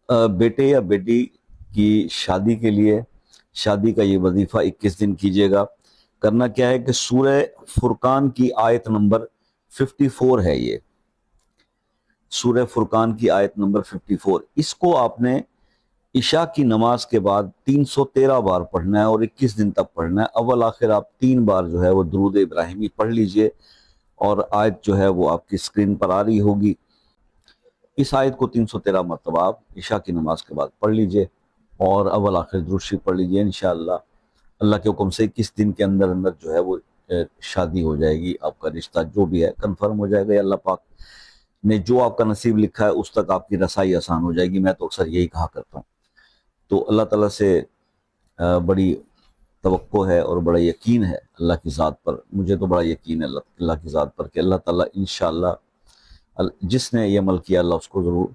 بیٹے یا بیٹی کی شادی کے لیے شادی کا یہ وظیفہ 21 دن کیجیے گا۔ کرنا کیا ہے کہ سورہ فرقان کی آیت نمبر 54 ہے، یہ سورہ فرقان کی آیت نمبر 54، اس کو آپ نے عشاء کی نماز کے بعد 313 بار پڑھنا ہے اور 21 دن تک پڑھنا ہے۔ اول آخر آپ 3 بار جو ہے وہ درود ابراہیمی پڑھ لیجئے، اور آیت جو ہے وہ آپ کی اسکرین پر آ رہی ہوگی۔ اس آیت کو 313 مرتبہ آپ عشاء کی نماز کے بعد پڑھ لیجئے اور اول آخر درود شریف پڑھ لیجئے۔ انشاءاللہ اللہ کے حکم سے 21 دن کے اندر اندر جو ہے وہ شادی ہو جائے گی، آپ کا رشتہ جو بھی ہے کنفرم ہو جائے گا۔ اللہ پاک نے جو آپ کا نصیب لکھا ہے اس تک آپ کی رسائی آسان ہو جائے گی۔ میں تو اکثر یہی کہا کرتا ہوں۔ تو اللہ تعالیٰ سے بڑی توقع ہے اور بڑا یقین ہے اللہ کی ذات پر۔ مجھے تو بڑا یقین ہے اللہ کی ذات پر کہ اللہ تعالیٰ انشاءاللہ جس نے یہ عمل کیا اللہ اس کو ضرور